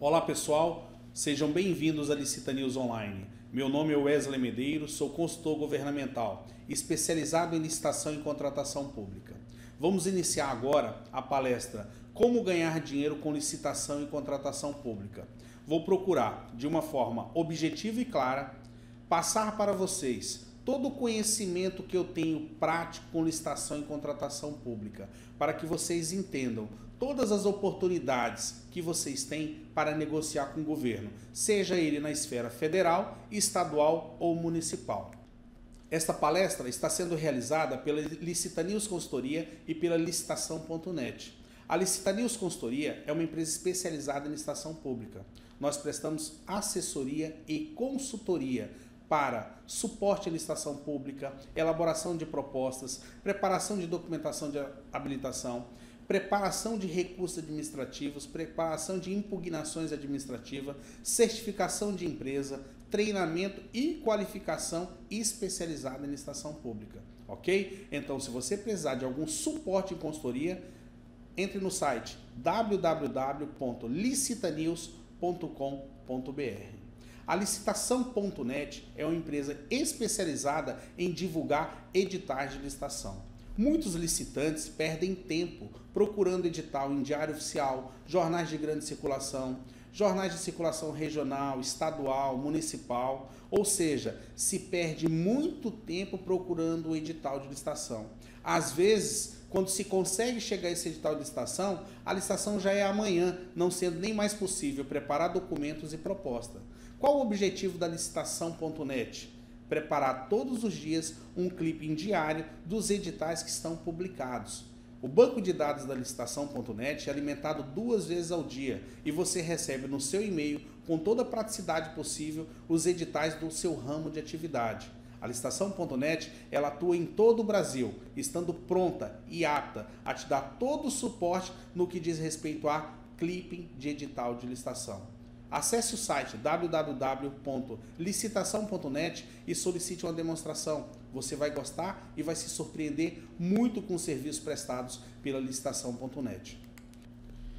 Olá pessoal, sejam bem-vindos à Licita News Online. Meu nome é Wesley Medeiros, sou consultor governamental, especializado em licitação e contratação pública. Vamos iniciar agora a palestra Como ganhar dinheiro com licitação e contratação pública. Vou procurar, de uma forma objetiva e clara, passar para vocês todo o conhecimento que eu tenho prático com licitação e contratação pública, para que vocês entendam todas as oportunidades que vocês têm para negociar com o governo, seja ele na esfera federal, estadual ou municipal. Esta palestra está sendo realizada pela Licita News Consultoria e pela Licitação.net. A Licita News Consultoria é uma empresa especializada em licitação pública. Nós prestamos assessoria e consultoria para suporte à licitação pública, elaboração de propostas, preparação de documentação de habilitação, preparação de recursos administrativos, preparação de impugnações administrativas, certificação de empresa, treinamento e qualificação especializada em licitação pública, ok? Então, se você precisar de algum suporte em consultoria, entre no site www.licitanews.com.br. A Licitação.net é uma empresa especializada em divulgar editais de licitação. Muitos licitantes perdem tempo procurando edital em diário oficial, jornais de grande circulação, jornais de circulação regional, estadual, municipal, ou seja, se perde muito tempo procurando o edital de licitação. Às vezes, quando se consegue chegar a esse edital de licitação, a licitação já é amanhã, não sendo nem mais possível preparar documentos e proposta. Qual o objetivo da Licitação.net? Preparar todos os dias um clipping diário dos editais que estão publicados. O banco de dados da Licitação.net é alimentado 2 vezes ao dia e você recebe no seu e-mail, com toda a praticidade possível, os editais do seu ramo de atividade. A Licitação.net ela atua em todo o Brasil, estando pronta e apta a te dar todo o suporte no que diz respeito a clipping de edital de licitação. Acesse o site www.licitação.net e solicite uma demonstração. Você vai gostar e vai se surpreender muito com os serviços prestados pela Licitação.net.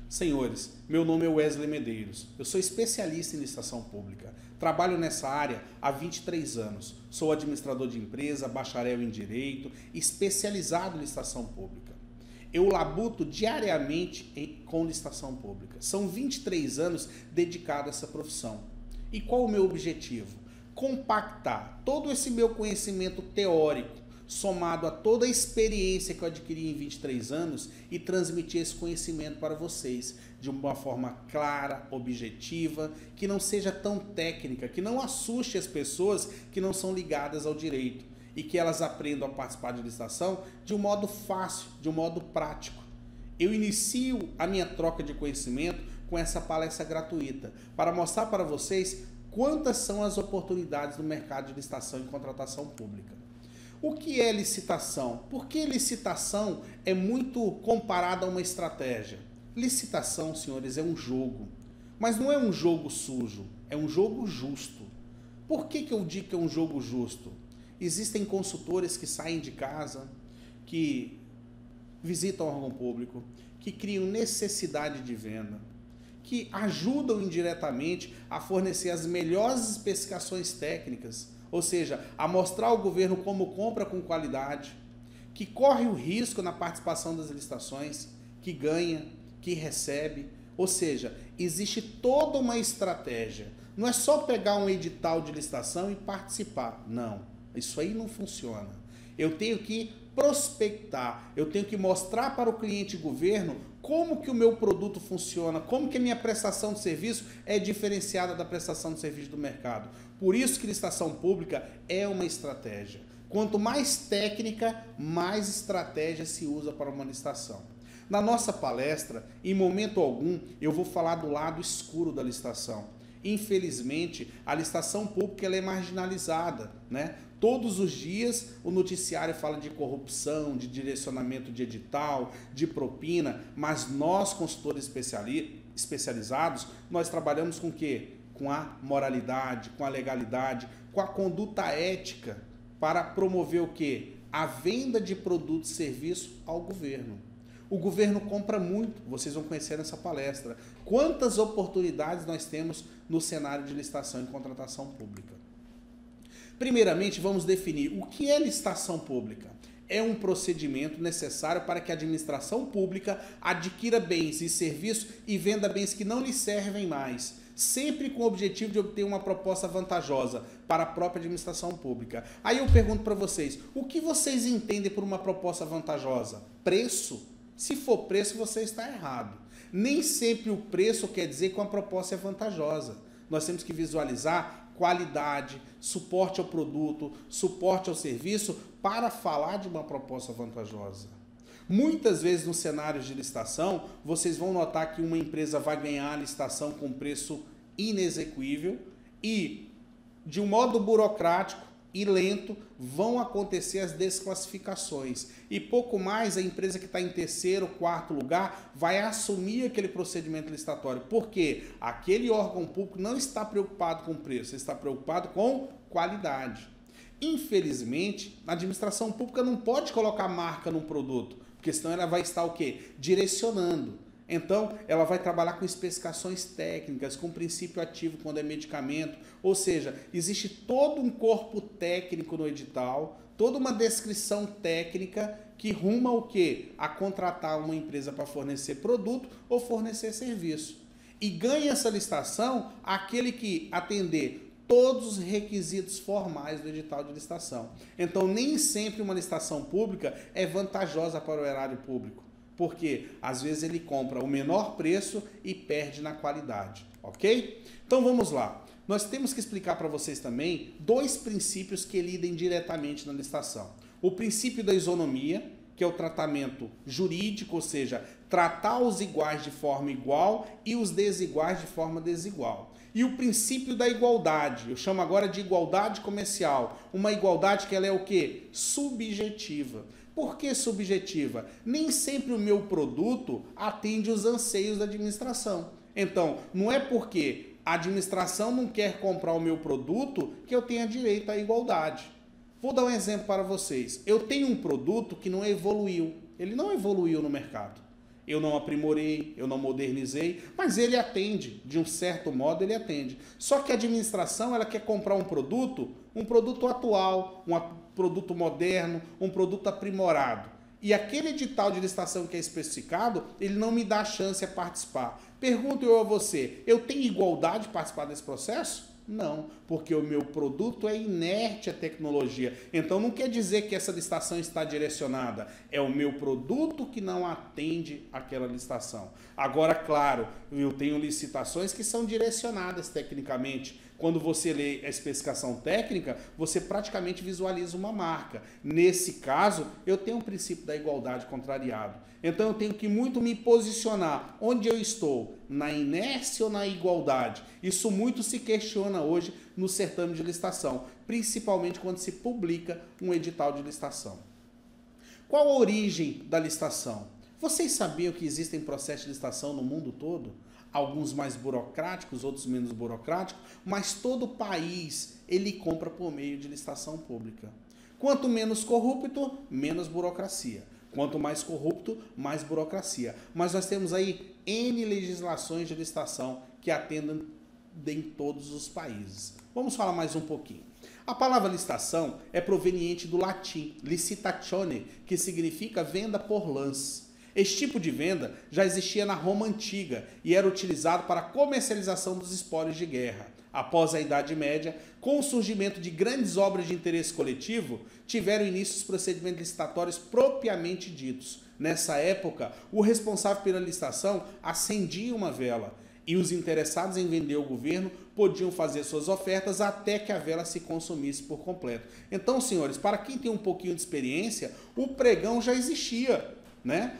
Senhores, meu nome é Wesley Medeiros. Eu sou especialista em licitação pública. Trabalho nessa área há 23 anos. Sou administrador de empresa, bacharel em Direito, especializado em licitação pública. Eu labuto diariamente com licitação pública. São 23 anos dedicado a essa profissão. E qual o meu objetivo? Compactar todo esse meu conhecimento teórico, somado a toda a experiência que eu adquiri em 23 anos e transmitir esse conhecimento para vocês de uma forma clara, objetiva, que não seja tão técnica, que não assuste as pessoas que não são ligadas ao direito e que elas aprendam a participar de licitação de um modo fácil, de um modo prático. Eu inicio a minha troca de conhecimento com essa palestra gratuita para mostrar para vocês quantas são as oportunidades no mercado de licitação e contratação pública. O que é licitação? Por que licitação é muito comparada a uma estratégia? Licitação, senhores, é um jogo, mas não é um jogo sujo, é um jogo justo. Por que eu digo que é um jogo justo? Existem consultores que saem de casa, que visitam o órgão público, que criam necessidade de venda, que ajudam indiretamente a fornecer as melhores especificações técnicas, ou seja, a mostrar ao governo como compra com qualidade, que corre o risco na participação das licitações, que ganha, que recebe, ou seja, existe toda uma estratégia. Não é só pegar um edital de licitação e participar, não. Isso aí não funciona. Eu tenho que prospectar, eu tenho que mostrar para o cliente e governo como que o meu produto funciona, como que a minha prestação de serviço é diferenciada da prestação de serviço do mercado. Por isso que licitação pública é uma estratégia. Quanto mais técnica, mais estratégia se usa para uma licitação. Na nossa palestra, em momento algum, eu vou falar do lado escuro da licitação. Infelizmente, a licitação pública ela é marginalizada, né? Todos os dias o noticiário fala de corrupção, de direcionamento de edital, de propina, mas nós, consultores especializados, nós trabalhamos com o quê? Com a moralidade, com a legalidade, com a conduta ética para promover o quê? A venda de produtos e serviços ao governo. O governo compra muito, vocês vão conhecer nessa palestra. Quantas oportunidades nós temos no cenário de licitação e contratação pública? Primeiramente, vamos definir o que é licitação pública. É um procedimento necessário para que a administração pública adquira bens e serviços e venda bens que não lhe servem mais, sempre com o objetivo de obter uma proposta vantajosa para a própria administração pública. Aí eu pergunto para vocês, o que vocês entendem por uma proposta vantajosa? Preço? Se for preço, você está errado. Nem sempre o preço quer dizer que uma proposta é vantajosa. Nós temos que visualizar qualidade, suporte ao produto, suporte ao serviço para falar de uma proposta vantajosa. Muitas vezes no cenário de licitação, vocês vão notar que uma empresa vai ganhar a licitação com preço inexequível e, de um modo burocrático e lento, vão acontecer as desclassificações. E pouco mais, a empresa que está em terceiro, quarto lugar vai assumir aquele procedimento licitatório. Porque aquele órgão público não está preocupado com preço, está preocupado com qualidade. Infelizmente, a administração pública não pode colocar marca num produto, porque senão ela vai estar o quê? Direcionando. Então, ela vai trabalhar com especificações técnicas, com princípio ativo quando é medicamento, ou seja, existe todo um corpo técnico no edital, toda uma descrição técnica que ruma o quê? A contratar uma empresa para fornecer produto ou fornecer serviço. E ganha essa licitação aquele que atender todos os requisitos formais do edital de licitação. Então, nem sempre uma licitação pública é vantajosa para o erário público, porque às vezes ele compra o menor preço e perde na qualidade, ok? Então vamos lá. Nós temos que explicar para vocês também dois princípios que lidem diretamente na licitação. O princípio da isonomia, que é o tratamento jurídico, ou seja, tratar os iguais de forma igual e os desiguais de forma desigual. E o princípio da igualdade, eu chamo agora de igualdade comercial, uma igualdade que ela é o quê? Subjetiva. Por que subjetiva? Nem sempre o meu produto atende os anseios da administração. Então, não é porque a administração não quer comprar o meu produto que eu tenha direito à igualdade. Vou dar um exemplo para vocês. Eu tenho um produto que não evoluiu. Ele não evoluiu no mercado. Eu não aprimorei, eu não modernizei, mas ele atende, de um certo modo ele atende. Só que a administração ela quer comprar um produto atual, um produto moderno, um produto aprimorado. E aquele edital de licitação que é especificado, ele não me dá chance a participar. Pergunto eu a você, eu tenho igualdade de participar desse processo? Não, porque o meu produto é inerte à tecnologia. Então não quer dizer que essa licitação está direcionada. É o meu produto que não atende àquela licitação. Agora, claro, eu tenho licitações que são direcionadas tecnicamente. Quando você lê a especificação técnica, você praticamente visualiza uma marca. Nesse caso, eu tenho um princípio da igualdade contrariado. Então eu tenho que muito me posicionar onde eu estou, na inércia ou na igualdade. Isso muito se questiona hoje no certame de licitação, principalmente quando se publica um edital de licitação. Qual a origem da licitação? Vocês sabiam que existem processos de licitação no mundo todo? Alguns mais burocráticos, outros menos burocráticos, mas todo país ele compra por meio de licitação pública. Quanto menos corrupto, menos burocracia. Quanto mais corrupto, mais burocracia. Mas nós temos aí N legislações de licitação que atendem em todos os países. Vamos falar mais um pouquinho. A palavra licitação é proveniente do latim licitatione, que significa venda por lance. Este tipo de venda já existia na Roma Antiga e era utilizado para a comercialização dos espólios de guerra. Após a Idade Média, com o surgimento de grandes obras de interesse coletivo, tiveram início os procedimentos licitatórios propriamente ditos. Nessa época, o responsável pela licitação acendia uma vela e os interessados em vender ao governo podiam fazer suas ofertas até que a vela se consumisse por completo. Então, senhores, para quem tem um pouquinho de experiência, o pregão já existia.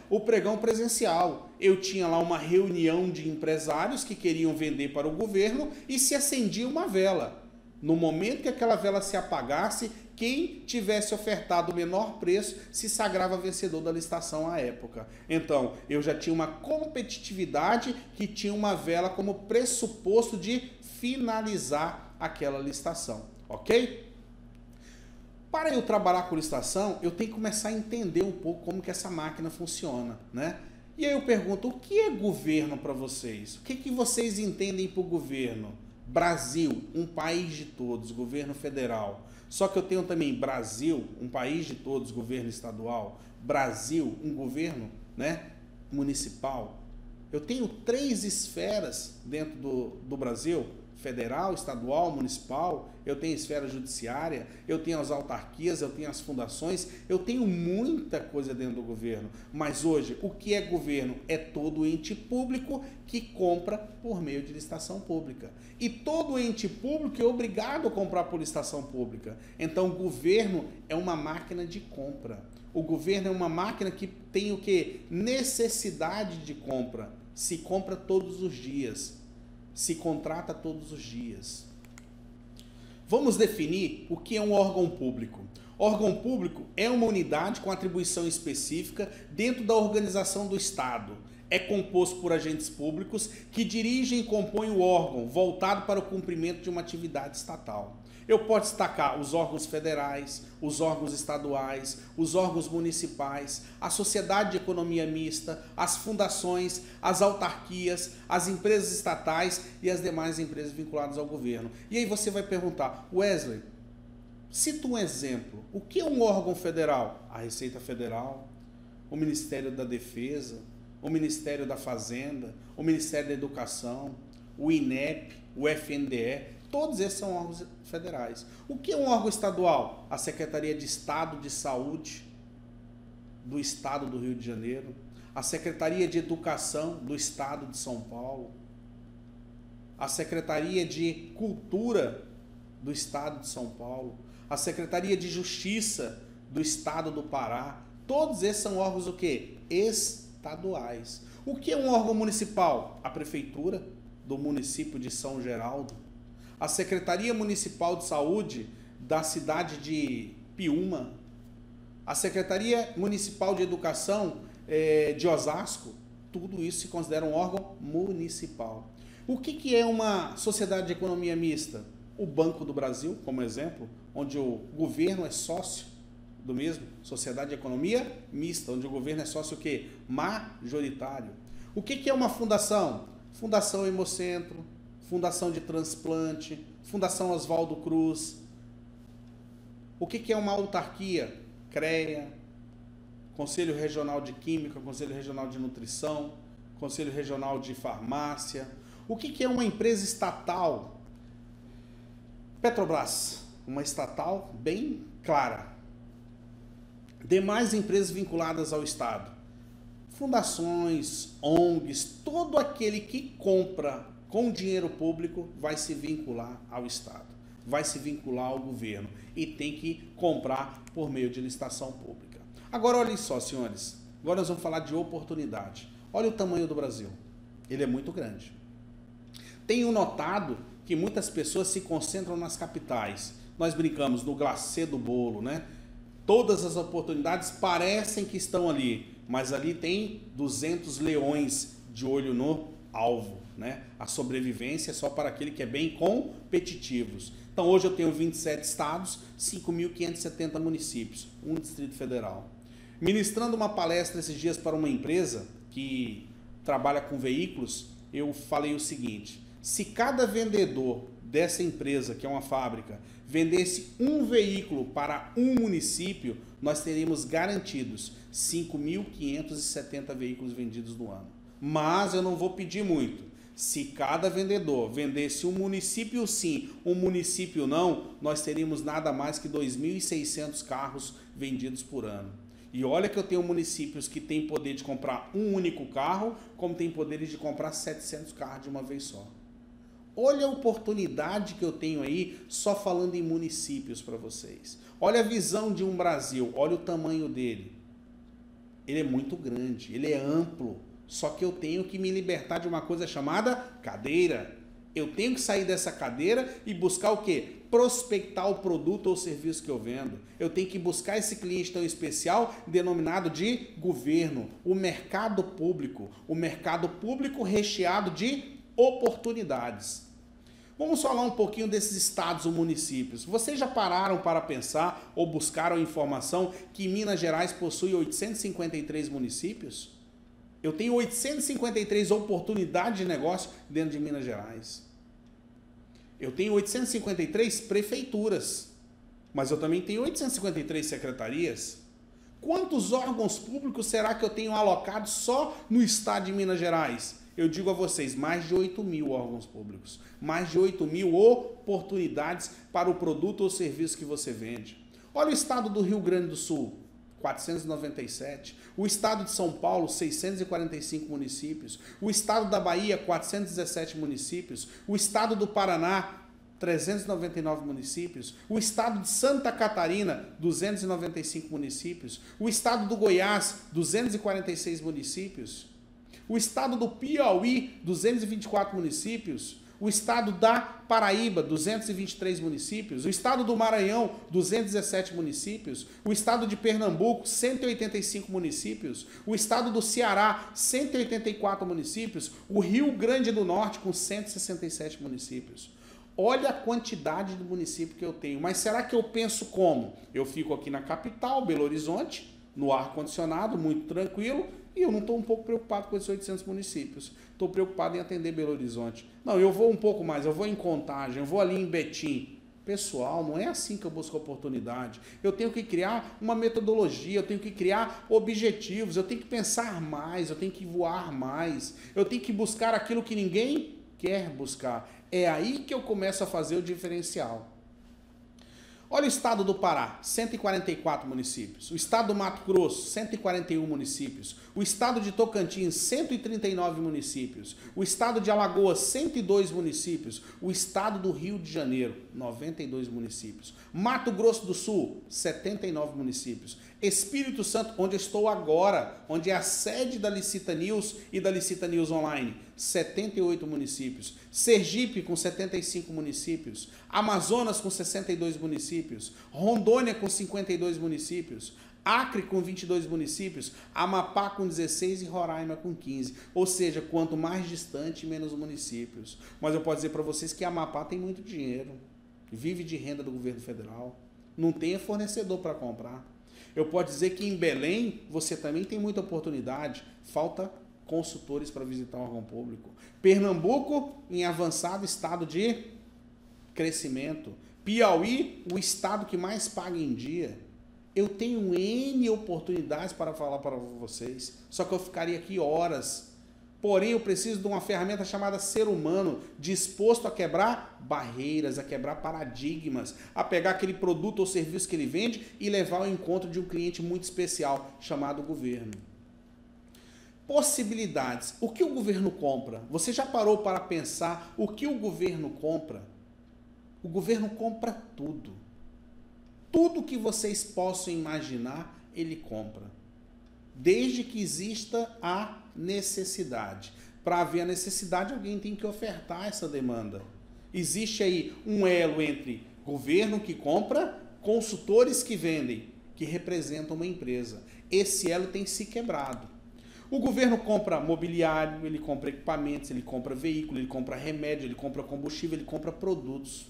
O pregão presencial. Eu tinha lá uma reunião de empresários que queriam vender para o governo e se acendia uma vela. No momento que aquela vela se apagasse, quem tivesse ofertado o menor preço se sagrava vencedor da licitação à época. Então, eu já tinha uma competitividade que tinha uma vela como pressuposto de finalizar aquela licitação, ok? Para eu trabalhar com licitação, eu tenho que começar a entender um pouco como que essa máquina funciona, E aí eu pergunto, o que é governo para vocês? O que, que vocês entendem por governo? Brasil, um país de todos, governo federal. Só que eu tenho também Brasil, um país de todos, governo estadual. Brasil, um governo, né, municipal. Eu tenho 3 esferas dentro do Brasil: federal, estadual, municipal. Eu tenho esfera judiciária, eu tenho as autarquias, eu tenho as fundações, eu tenho muita coisa dentro do governo. Mas hoje, o que é governo? É todo ente público que compra por meio de licitação pública. E todo ente público é obrigado a comprar por licitação pública. Então, o governo é uma máquina de compra. O governo é uma máquina que tem o quê? Necessidade de compra. Se compra todos os dias. Se contrata todos os dias. Vamos definir o que é um órgão público. Órgão público é uma unidade com atribuição específica dentro da organização do Estado. É composto por agentes públicos que dirigem e compõem o órgão voltado para o cumprimento de uma atividade estatal. Eu posso destacar os órgãos federais, os órgãos estaduais, os órgãos municipais, a sociedade de economia mista, as fundações, as autarquias, as empresas estatais e as demais empresas vinculadas ao governo. E aí você vai perguntar, Wesley, cita um exemplo. O que é um órgão federal? A Receita Federal, o Ministério da Defesa, o Ministério da Fazenda, o Ministério da Educação, o INEP, o FNDE. Todos esses são órgãos federais. O que é um órgão estadual? A Secretaria de Estado de Saúde do Estado do Rio de Janeiro, a Secretaria de Educação do Estado de São Paulo, a Secretaria de Cultura do Estado de São Paulo, a Secretaria de Justiça do Estado do Pará. Todos esses são órgãos o quê? Estaduais. O que é um órgão municipal? A Prefeitura do município de São Geraldo, a Secretaria Municipal de Saúde da cidade de Piúma, a Secretaria Municipal de Educação de Osasco. Tudo isso se considera um órgão municipal. O que é uma sociedade de economia mista? O Banco do Brasil, como exemplo, onde o governo é sócio do mesmo, sociedade de economia mista, onde o governo é sócio o quê? Majoritário. O que é uma fundação? Fundação Hemocentro, Fundação de Transplante, Fundação Oswaldo Cruz. O que é uma autarquia? CREA, Conselho Regional de Química, Conselho Regional de Nutrição, Conselho Regional de Farmácia. O que é uma empresa estatal? Petrobras, uma estatal bem clara. Demais empresas vinculadas ao Estado. Fundações, ONGs, todo aquele que compra com dinheiro público vai se vincular ao Estado, vai se vincular ao governo e tem que comprar por meio de licitação pública. Agora olhem só, senhores, agora nós vamos falar de oportunidade. Olha o tamanho do Brasil, ele é muito grande. Tenho notado que muitas pessoas se concentram nas capitais. Nós brincamos no glacê do bolo, né? Todas as oportunidades parecem que estão ali, mas ali tem 200 leões de olho no alvo. Né? A sobrevivência é só para aquele que é bem competitivos. Então hoje eu tenho 27 estados, 5.570 municípios, um Distrito Federal. Ministrando uma palestra esses dias para uma empresa que trabalha com veículos, eu falei o seguinte: se cada vendedor dessa empresa, que é uma fábrica, vendesse um veículo para um município, nós teríamos garantidos 5.570 veículos vendidos no ano. Mas eu não vou pedir muito. Se cada vendedor vendesse um município sim, um município não, nós teríamos nada mais que 2.600 carros vendidos por ano. E olha que eu tenho municípios que têm poder de comprar um único carro, como tem poderes de comprar 700 carros de uma vez só. Olha a oportunidade que eu tenho aí só falando em municípios para vocês. Olha a visão de um Brasil, olha o tamanho dele. Ele é muito grande, ele é amplo. Só que eu tenho que me libertar de uma coisa chamada cadeira. Eu tenho que sair dessa cadeira e buscar o quê? Prospectar o produto ou serviço que eu vendo. Eu tenho que buscar esse cliente tão especial denominado de governo, o mercado público recheado de oportunidades. Vamos falar um pouquinho desses estados ou municípios. Vocês já pararam para pensar ou buscaram informação que Minas Gerais possui 853 municípios? Eu tenho 853 oportunidades de negócio dentro de Minas Gerais. Eu tenho 853 prefeituras, mas eu também tenho 853 secretarias. Quantos órgãos públicos será que eu tenho alocado só no estado de Minas Gerais? Eu digo a vocês, mais de 8.000 órgãos públicos, mais de 8.000 oportunidades para o produto ou serviço que você vende. Olha o estado do Rio Grande do Sul, 497. O estado de São Paulo, 645 municípios. O estado da Bahia, 417 municípios. O estado do Paraná, 399 municípios. O estado de Santa Catarina, 295 municípios. O estado do Goiás, 246 municípios. O estado do Piauí, 224 municípios. O estado da Paraíba, 223 municípios. O estado do Maranhão, 217 municípios. O estado de Pernambuco, 185 municípios. O estado do Ceará, 184 municípios. O Rio Grande do Norte, com 167 municípios. Olha a quantidade de município que eu tenho. Mas será que eu penso como? Eu fico aqui na capital, Belo Horizonte, no ar-condicionado, muito tranquilo, e eu não estou um pouco preocupado com esses 800 municípios. Estou preocupado em atender Belo Horizonte. Não, eu vou um pouco mais, eu vou em Contagem, eu vou ali em Betim. Pessoal, não é assim que eu busco oportunidade. Eu tenho que criar uma metodologia, eu tenho que criar objetivos, eu tenho que pensar mais, eu tenho que voar mais, eu tenho que buscar aquilo que ninguém quer buscar. É aí que eu começo a fazer o diferencial. Olha o estado do Pará, 144 municípios. O estado do Mato Grosso, 141 municípios. O estado de Tocantins, 139 municípios. O estado de Alagoas, 102 municípios. O estado do Rio de Janeiro, 92 municípios. Mato Grosso do Sul, 79 municípios. Espírito Santo, onde eu estou agora, onde é a sede da Licita News e da Licita News Online, 78 municípios. Sergipe, com 75 municípios. Amazonas, com 62 municípios. Rondônia, com 52 municípios. Acre, com 22 municípios. Amapá, com 16 e Roraima, com 15. Ou seja, quanto mais distante, menos municípios. Mas eu posso dizer para vocês que Amapá tem muito dinheiro. Vive de renda do governo federal. Não tem fornecedor para comprar. Eu posso dizer que em Belém você também tem muita oportunidade, falta consultores para visitar o órgão público. Pernambuco, em avançado estado de crescimento. Piauí, o estado que mais paga em dia. Eu tenho N oportunidades para falar para vocês, só que eu ficaria aqui horas. Porém, eu preciso de uma ferramenta chamada ser humano, disposto a quebrar barreiras, a quebrar paradigmas, a pegar aquele produto ou serviço que ele vende e levar ao encontro de um cliente muito especial, chamado governo. Possibilidades. O que o governo compra? Você já parou para pensar o que o governo compra? O governo compra tudo. Tudo que vocês possam imaginar, ele compra. Desde que exista a necessidade. Para haver a necessidade, alguém tem que ofertar essa demanda. Existe aí um elo entre governo que compra, consultores que vendem, que representam uma empresa. Esse elo tem se quebrado. O governo compra mobiliário, ele compra equipamentos, ele compra veículo, ele compra remédio, ele compra combustível, ele compra produtos.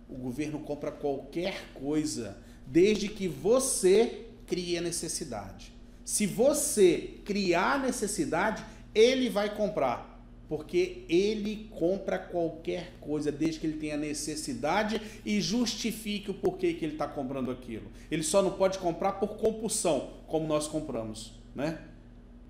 O governo compra qualquer coisa, desde que você crie a necessidade. Se você criar necessidade, ele vai comprar, porque ele compra qualquer coisa, desde que ele tenha necessidade e justifique o porquê que ele está comprando aquilo. Ele só não pode comprar por compulsão, como nós compramos, né?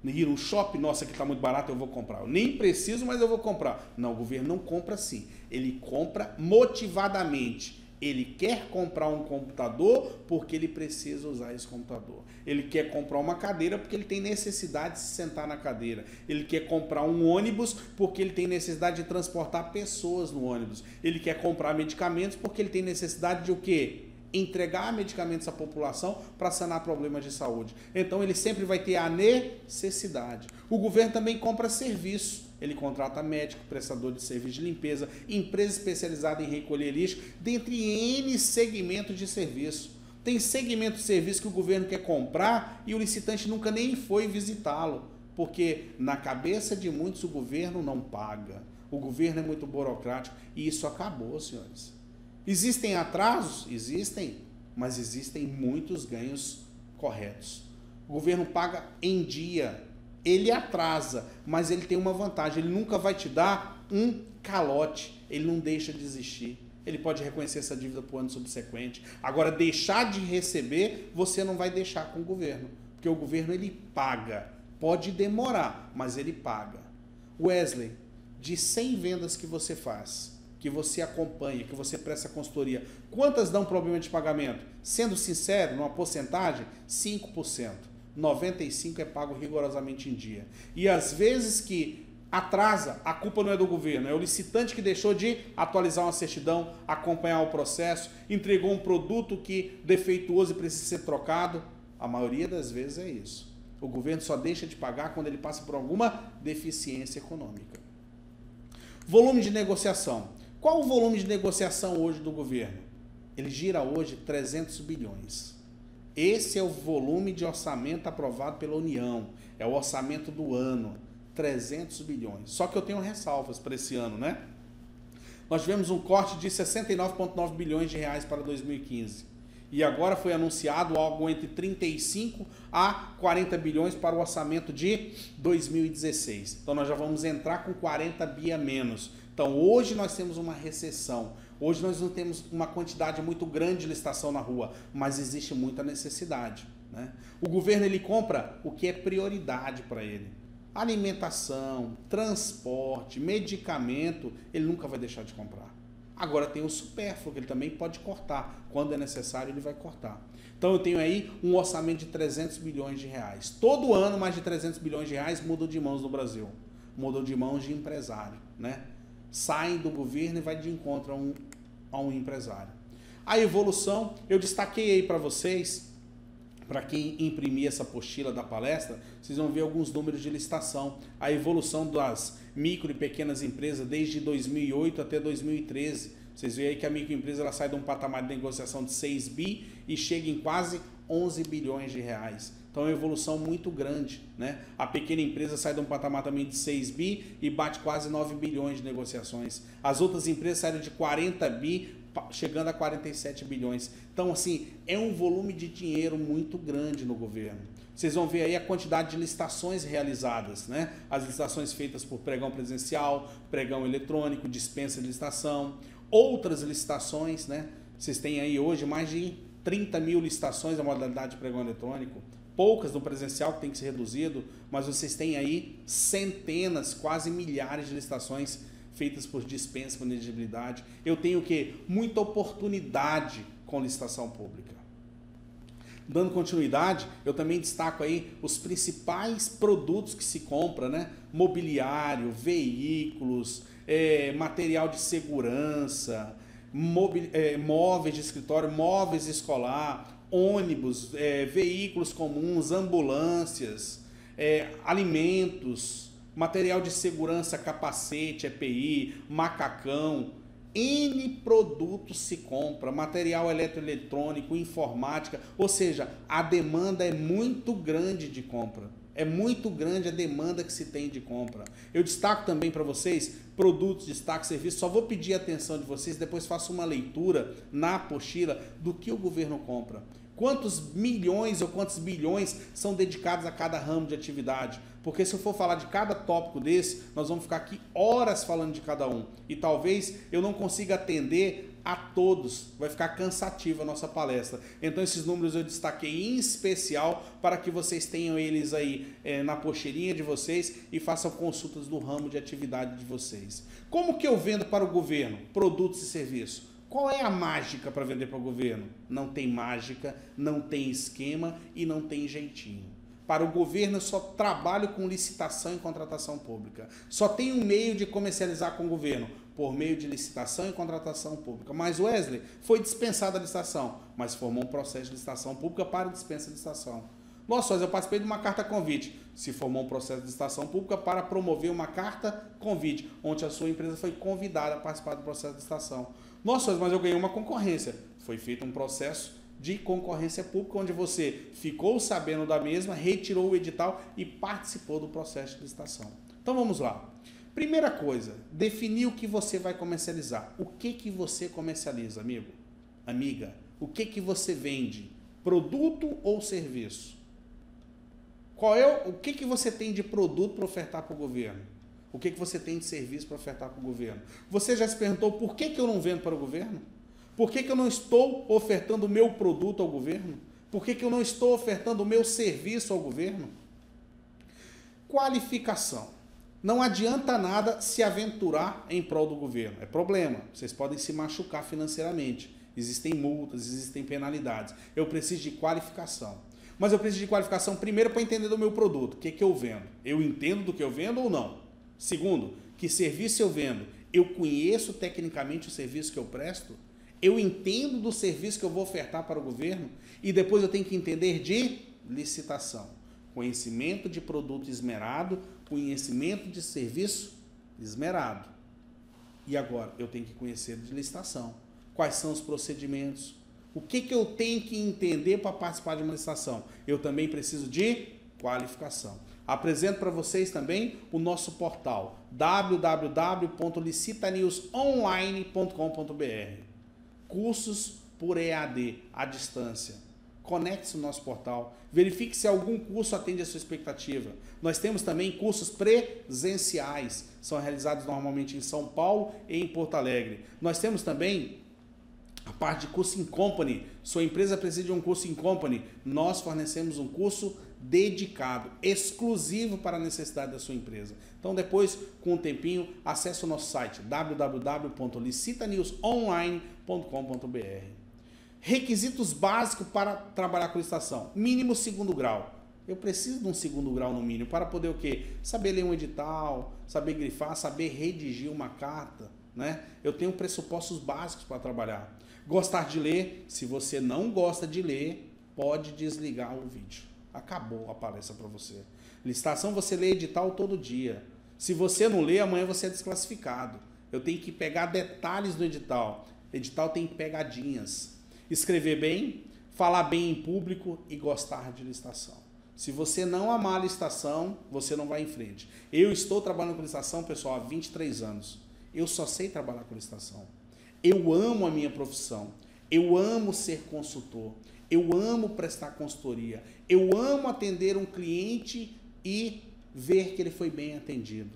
Ir num shopping, nossa, aqui está muito barato, eu vou comprar. Eu nem preciso, mas eu vou comprar. Não, o governo não compra assim. Ele compra motivadamente. Ele quer comprar um computador porque ele precisa usar esse computador. Ele quer comprar uma cadeira porque ele tem necessidade de se sentar na cadeira. Ele quer comprar um ônibus porque ele tem necessidade de transportar pessoas no ônibus. Ele quer comprar medicamentos porque ele tem necessidade de o quê? Entregar medicamentos à população para sanar problemas de saúde. Então ele sempre vai ter a necessidade. O governo também compra serviço. Ele contrata médico, prestador de serviço de limpeza, empresa especializada em recolher lixo, dentre N segmentos de serviço. Tem segmento de serviço que o governo quer comprar e o licitante nunca nem foi visitá-lo, porque na cabeça de muitos o governo não paga. O governo é muito burocrático e isso acabou, senhores. Existem atrasos? Existem, mas existem muitos ganhos corretos. O governo paga em dia. ele atrasa, mas ele tem uma vantagem, ele nunca vai te dar um calote, ele não deixa de existir. Ele pode reconhecer essa dívida para o ano subsequente. Agora, deixar de receber, você não vai deixar com o governo, porque o governo ele paga. Pode demorar, mas ele paga. Wesley, de 100 vendas que você faz, que você acompanha, que você presta consultoria, quantas dão problema de pagamento? Sendo sincero, numa porcentagem, 5%. 95% é pago rigorosamente em dia. E às vezes que atrasa, a culpa não é do governo, é o licitante que deixou de atualizar uma certidão, acompanhar o processo, entregou um produto que defeituoso e precisa ser trocado. A maioria das vezes é isso. O governo só deixa de pagar quando ele passa por alguma deficiência econômica. Volume de negociação. Qual o volume de negociação hoje do governo? Ele gira hoje 300 bilhões. Esse é o volume de orçamento aprovado pela União. É o orçamento do ano. 300 bilhões. Só que eu tenho ressalvas para esse ano, né? Nós tivemos um corte de 69,9 bilhões de reais para 2015. E agora foi anunciado algo entre 35 a 40 bilhões para o orçamento de 2016. Então nós já vamos entrar com 40 bi a menos. Então hoje nós temos uma recessão. Hoje nós não temos uma quantidade muito grande de licitação na rua, mas existe muita necessidade, né? O governo ele compra o que é prioridade para ele. Alimentação, transporte, medicamento, ele nunca vai deixar de comprar. Agora tem o supérfluo, que ele também pode cortar. Quando é necessário, ele vai cortar. Então eu tenho aí um orçamento de 300 bilhões de reais. Todo ano, mais de 300 bilhões de reais mudam de mãos no Brasil. Mudam de mãos de empresário, né? Saem do governo e vai de encontro a um empresário. A evolução, eu destaquei aí para vocês. Para quem imprimir essa apostila da palestra, vocês vão ver alguns números de licitação. A evolução das micro e pequenas empresas desde 2008 até 2013. Vocês veem aí que a microempresa ela sai de um patamar de negociação de 6 bi e chega em quase 11 bilhões de reais. Então é uma evolução muito grande, né? A pequena empresa sai de um patamar também de 6 bi e bate quase 9 bilhões de negociações. As outras empresas saíram de 40 bi chegando a 47 bilhões. Então, assim, é um volume de dinheiro muito grande no governo. Vocês vão ver aí a quantidade de licitações realizadas, né? As licitações feitas por pregão presencial, pregão eletrônico, dispensa de licitação, outras licitações, né? Vocês têm aí hoje mais de 30 mil licitações da modalidade de pregão eletrônico, poucas no presencial que tem que ser reduzido, mas vocês têm aí centenas, quase milhares de licitações feitas por dispensa, por inelegibilidade. Eu tenho o quê? Muita oportunidade com licitação pública. Dando continuidade, eu também destaco aí os principais produtos que se compra, né? Mobiliário, veículos, material de segurança, móveis de escritório, móveis escolar, ônibus, veículos comuns, ambulâncias, alimentos, material de segurança, capacete, EPI, macacão, N produtos se compra, material eletroeletrônico, informática, ou seja, a demanda é muito grande de compra. É muito grande a demanda que se tem de compra. Eu destaco também para vocês produtos, destaque, serviços. Só vou pedir a atenção de vocês, depois faço uma leitura na apostila do que o governo compra. Quantos milhões ou quantos bilhões são dedicados a cada ramo de atividade? Porque se eu for falar de cada tópico desse, nós vamos ficar aqui horas falando de cada um. E talvez eu não consiga atender a todos. Vai ficar cansativa a nossa palestra. Então esses números eu destaquei em especial para que vocês tenham eles aí na pocheirinha de vocês e façam consultas do ramo de atividade de vocês. Como que eu vendo para o governo produtos e serviços? Qual é a mágica para vender para o governo? Não tem mágica, não tem esquema e não tem jeitinho. Para o governo eu só trabalho com licitação e contratação pública. Só tem um meio de comercializar com o governo, por meio de licitação e contratação pública. Mas Wesley, foi dispensada a licitação, mas formou um processo de licitação pública para dispensa de licitação. Nossa, eu participei de uma carta convite. Se formou um processo de licitação pública para promover uma carta convite, onde a sua empresa foi convidada a participar do processo de licitação. Nossa, mas eu ganhei uma concorrência. Foi feito um processo de concorrência pública, onde você ficou sabendo da mesma, retirou o edital e participou do processo de licitação. Então vamos lá. Primeira coisa, definir o que você vai comercializar. O que você comercializa, amigo? Amiga, o que você vende? Produto ou serviço? O que você tem de produto para ofertar para o governo? O que você tem de serviço para ofertar para o governo? Você já se perguntou por que eu não vendo para o governo? Por que eu não estou ofertando o meu produto ao governo? Por que eu não estou ofertando o meu serviço ao governo? Qualificação. Não adianta nada se aventurar em prol do governo. É problema. Vocês podem se machucar financeiramente. Existem multas, existem penalidades. Eu preciso de qualificação. Mas eu preciso de qualificação primeiro para entender do meu produto. O que eu vendo? Eu entendo do que eu vendo ou não? Segundo, que serviço eu vendo? Eu conheço tecnicamente o serviço que eu presto? Eu entendo do serviço que eu vou ofertar para o governo? E depois eu tenho que entender de licitação. Conhecimento de produto esmerado, conhecimento de serviço esmerado. E agora eu tenho que conhecer de licitação. Quais são os procedimentos? O que eu tenho que entender para participar de uma licitação? Eu também preciso de qualificação. Apresento para vocês também o nosso portal www.licitaNewsOnline.com.br. Cursos por EAD, à distância. Conecte-se no nosso portal, verifique se algum curso atende a sua expectativa. Nós temos também cursos presenciais, são realizados normalmente em São Paulo e em Porto Alegre. Nós temos também a parte de curso in company. Sua empresa precisa de um curso in company. Nós fornecemos um curso dedicado, exclusivo para a necessidade da sua empresa. Então depois, com um tempinho, acesse o nosso site www.licitaNewsOnline.com.br. Requisitos básicos para trabalhar com licitação. Mínimo 2º grau. Eu preciso de um 2º grau no mínimo para poder o quê? Saber ler um edital, saber grifar, saber redigir uma carta, né? Eu tenho pressupostos básicos para trabalhar. Gostar de ler. Se você não gosta de ler, pode desligar o vídeo. Acabou a palestra para você. Licitação, você lê edital todo dia. Se você não lê, amanhã você é desclassificado. Eu tenho que pegar detalhes do edital. Edital tem pegadinhas. Escrever bem, falar bem em público e gostar de licitação. Se você não amar a licitação, você não vai em frente. Eu estou trabalhando com licitação, pessoal, há 23 anos. Eu só sei trabalhar com licitação. Eu amo a minha profissão. Eu amo ser consultor. Eu amo prestar consultoria. Eu amo atender um cliente e ver que ele foi bem atendido.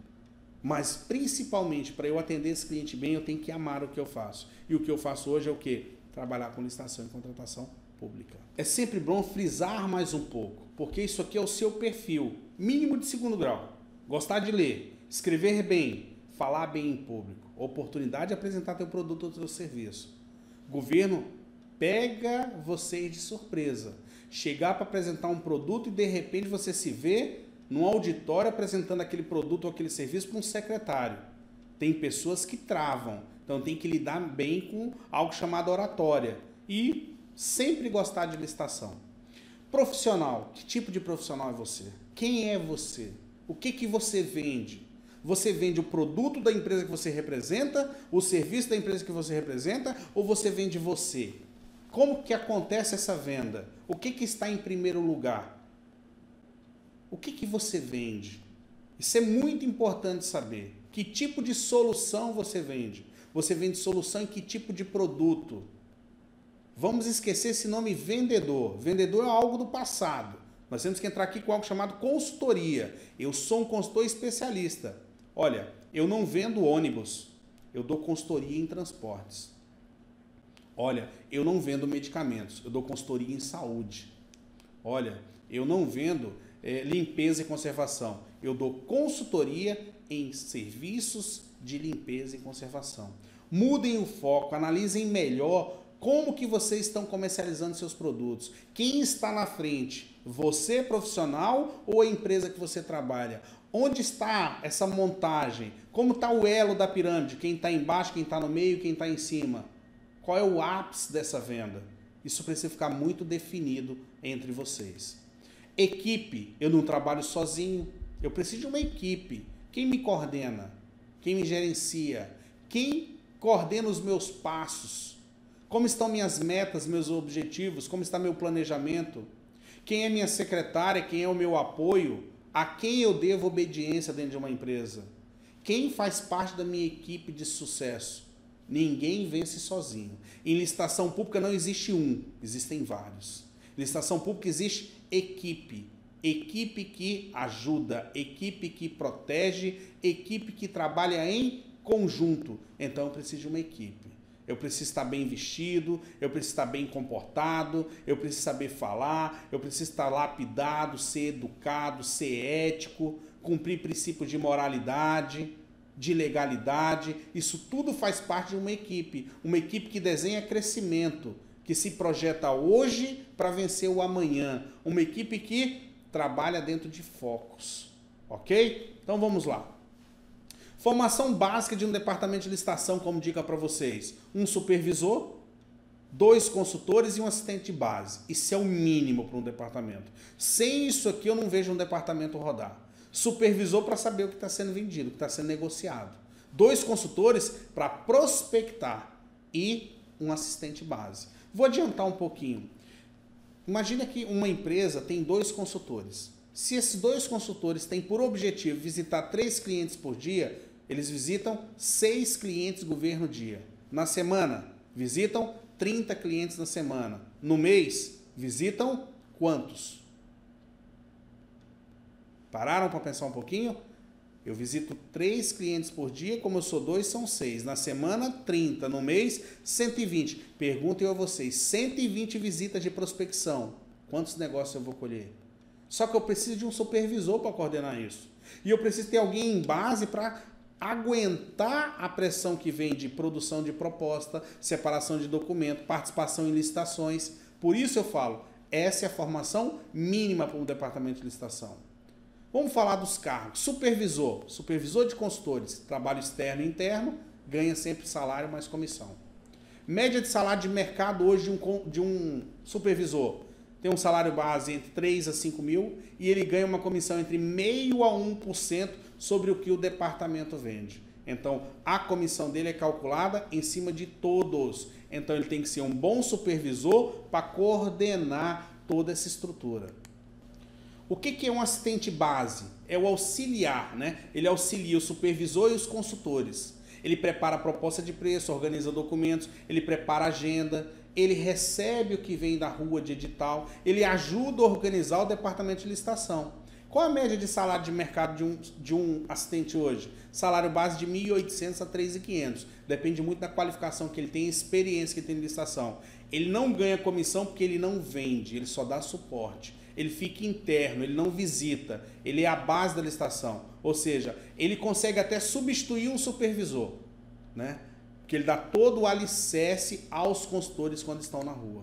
Mas, principalmente, para eu atender esse cliente bem, eu tenho que amar o que eu faço. E o que eu faço hoje é o quê? Trabalhar com licitação e contratação pública. É sempre bom frisar mais um pouco, porque isso aqui é o seu perfil. Mínimo de 2º grau. Gostar de ler, escrever bem, falar bem em público. Oportunidade de apresentar teu produto ou teu serviço. Governo pega vocês de surpresa. Chegar para apresentar um produto e de repente você se vê num auditório apresentando aquele produto ou aquele serviço para um secretário. Tem pessoas que travam, então tem que lidar bem com algo chamado oratória e sempre gostar de licitação. Profissional, que tipo de profissional é você? Quem é você? O que você vende? Você vende o produto da empresa que você representa, o serviço da empresa que você representa, ou você vende você? Como que acontece essa venda? O que está em primeiro lugar? O que você vende? Isso é muito importante saber. Que tipo de solução você vende? Você vende solução em que tipo de produto? Vamos esquecer esse nome vendedor. Vendedor é algo do passado. Nós temos que entrar aqui com algo chamado consultoria. Eu sou um consultor especialista. Olha, eu não vendo ônibus. Eu dou consultoria em transportes. Olha, eu não vendo medicamentos. Eu dou consultoria em saúde. Olha, eu não vendo limpeza e conservação. Eu dou consultoria em serviços de limpeza e conservação. Mudem o foco, analisem melhor como que vocês estão comercializando seus produtos. Quem está na frente? Você, profissional, ou a empresa que você trabalha? Onde está essa montagem? Como está o elo da pirâmide? Quem está embaixo, quem está no meio, quem está em cima? Qual é o ápice dessa venda? Isso precisa ficar muito definido entre vocês. Equipe, eu não trabalho sozinho, eu preciso de uma equipe. Quem me coordena? Quem me gerencia? Quem coordena os meus passos? Como estão minhas metas, meus objetivos? Como está meu planejamento? Quem é minha secretária? Quem é o meu apoio? A quem eu devo obediência dentro de uma empresa? Quem faz parte da minha equipe de sucesso? Ninguém vence sozinho. Em licitação pública não existe um, existem vários. Em licitação pública existe equipe. equipe que ajuda, equipe que protege, equipe que trabalha em conjunto. Então eu preciso de uma equipe. Eu preciso estar bem vestido, eu preciso estar bem comportado, eu preciso saber falar, eu preciso estar lapidado, ser educado, ser ético, cumprir princípios de moralidade, de legalidade. Isso tudo faz parte de uma equipe que desenha crescimento, que se projeta hoje para vencer o amanhã, uma equipe que trabalha dentro de focos, ok? Então vamos lá. Formação básica de um departamento de licitação, como dica para vocês: um supervisor, 2 consultores e um assistente de base. Isso é o mínimo para um departamento. Sem isso aqui eu não vejo um departamento rodar. Supervisor para saber o que está sendo vendido, o que está sendo negociado. 2 consultores para prospectar e um assistente base. Vou adiantar um pouquinho. Imagina que uma empresa tem 2 consultores. Se esses 2 consultores têm por objetivo visitar 3 clientes por dia, eles visitam 6 clientes governo dia. Na semana, visitam 30 clientes na semana. No mês, visitam quantos? Pararam para pensar um pouquinho? Eu visito 3 clientes por dia, como eu sou 2, são 6. Na semana, 30. No mês, 120. Perguntem a vocês, 120 visitas de prospecção. Quantos negócios eu vou colher? Só que eu preciso de um supervisor para coordenar isso. E eu preciso ter alguém em base para aguentar a pressão que vem de produção de proposta, separação de documento, participação em licitações. Por isso eu falo, essa é a formação mínima para um departamento de licitação. Vamos falar dos cargos. Supervisor, supervisor de consultores, trabalho externo e interno, ganha sempre salário mais comissão. Média de salário de mercado hoje de um supervisor. Tem um salário base entre 3 a 5 mil e ele ganha uma comissão entre 0,5% a 1% sobre o que o departamento vende. Então, a comissão dele é calculada em cima de todos. Então, ele tem que ser um bom supervisor para coordenar toda essa estrutura. O que é um assistente base? É o auxiliar, né? Ele auxilia o supervisor e os consultores. Ele prepara a proposta de preço, organiza documentos, ele prepara a agenda, ele recebe o que vem da rua de edital, ele ajuda a organizar o departamento de licitação. Qual a média de salário de mercado de um assistente hoje? Salário base de 1.800 a 3.500. Depende muito da qualificação que ele tem, experiência que ele tem em licitação. Ele não ganha comissão porque ele não vende, ele só dá suporte. Ele fica interno, ele não visita, ele é a base da licitação. Ou seja, ele consegue até substituir um supervisor, né? Porque ele dá todo o alicerce aos consultores quando estão na rua.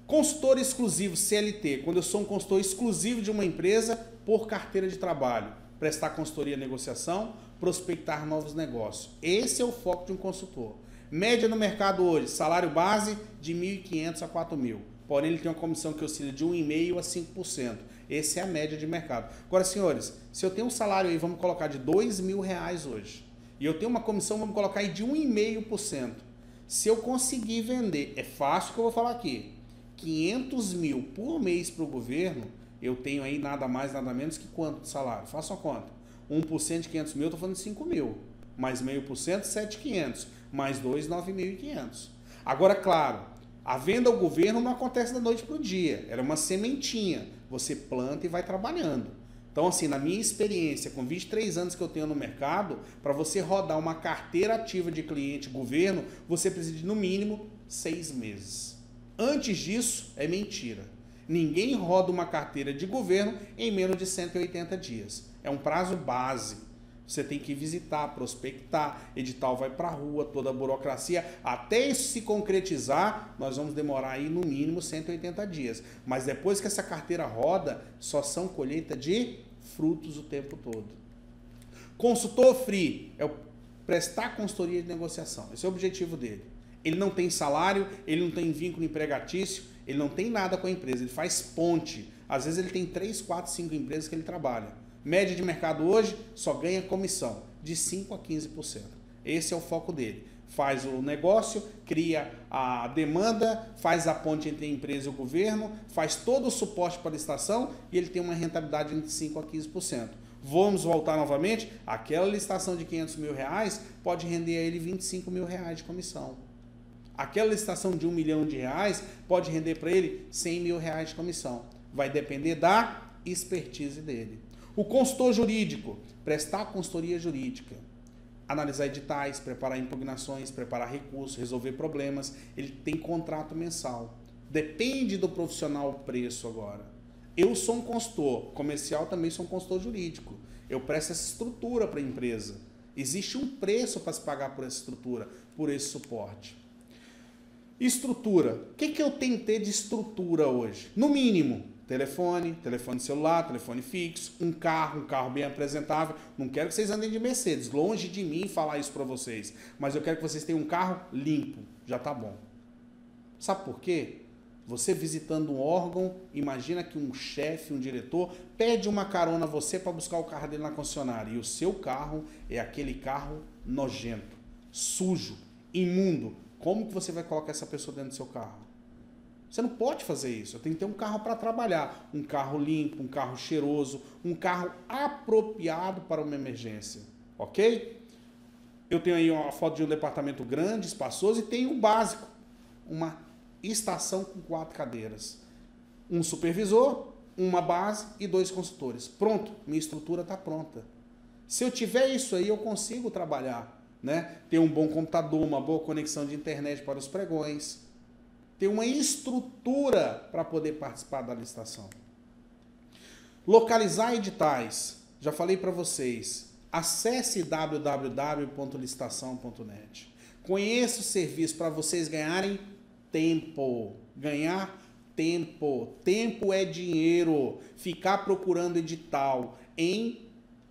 Consultor exclusivo, CLT, quando eu sou um consultor exclusivo de uma empresa por carteira de trabalho, prestar consultoria e negociação, prospectar novos negócios. Esse é o foco de um consultor. Média no mercado hoje, salário base de 1.500 a 4.000. Porém, ele tem uma comissão que oscila de 1,5% a 5%. Essa é a média de mercado. Agora, senhores, se eu tenho um salário aí, vamos colocar de R$2.000 hoje, e eu tenho uma comissão, vamos colocar aí de 1,5%. Se eu conseguir vender, é fácil que eu vou falar aqui, 500 mil por mês para o governo, eu tenho aí nada mais, nada menos que quanto de salário? Faça a conta. 1% de 500 mil, eu estou falando de 5 mil. Mais 0,5%, 7.500. Mais 2, 9.500. Agora, claro, a venda ao governo não acontece da noite para o dia. Era uma sementinha. Você planta e vai trabalhando. Então, assim, na minha experiência, com 23 anos que eu tenho no mercado, para você rodar uma carteira ativa de cliente governo, você precisa de, no mínimo, 6 meses. Antes disso, é mentira. Ninguém roda uma carteira de governo em menos de 180 dias. É um prazo base. Você tem que visitar, prospectar, edital vai para a rua, toda a burocracia. Até isso se concretizar, nós vamos demorar aí no mínimo 180 dias. Mas depois que essa carteira roda, só são colheita de frutos o tempo todo. Consultor free é o prestar consultoria de negociação. Esse é o objetivo dele. Ele não tem salário, ele não tem vínculo empregatício, ele não tem nada com a empresa, ele faz ponte. Às vezes ele tem 3, 4, 5 empresas que ele trabalha. Média de mercado hoje, só ganha comissão de 5% a 15%. Esse é o foco dele. Faz o negócio, cria a demanda, faz a ponte entre a empresa e o governo, faz todo o suporte para a licitação e ele tem uma rentabilidade entre 5% a 15%. Vamos voltar novamente, aquela licitação de R$500 mil pode render a ele R$25 mil de comissão. Aquela licitação de R$1 milhão pode render para ele R$100 mil de comissão. Vai depender da expertise dele. O consultor jurídico, prestar consultoria jurídica, analisar editais, preparar impugnações, preparar recursos, resolver problemas. Ele tem contrato mensal. Depende do profissional o preço agora. Eu sou um consultor comercial, também sou um consultor jurídico. Eu presto essa estrutura para a empresa. Existe um preço para se pagar por essa estrutura, por esse suporte. Estrutura. O que eu tenho que ter de estrutura hoje? No mínimo, telefone celular, telefone fixo, um carro bem apresentável. Não quero que vocês andem de Mercedes, longe de mim falar isso para vocês. Mas eu quero que vocês tenham um carro limpo, já tá bom. Sabe por quê? Você visitando um órgão, imagina que um chefe, um diretor, pede uma carona a você para buscar o carro dele na concessionária. E o seu carro é aquele carro nojento, sujo, imundo. Como que você vai colocar essa pessoa dentro do seu carro? Você não pode fazer isso. Eu tenho que ter um carro para trabalhar. Um carro limpo, um carro cheiroso, um carro apropriado para uma emergência. Ok? Eu tenho aí uma foto de um departamento grande, espaçoso, e tenho o básico. Uma estação com 4 cadeiras. Um supervisor, uma base e 2 consultores. Pronto, minha estrutura está pronta. Se eu tiver isso aí, eu consigo trabalhar. Né? Ter um bom computador, uma boa conexão de internet para os pregões. Ter uma estrutura para poder participar da licitação. Localizar editais. Já falei para vocês. Acesse www.licitação.net. Conheça o serviço para vocês ganharem tempo. Ganhar tempo. Tempo é dinheiro. Ficar procurando edital em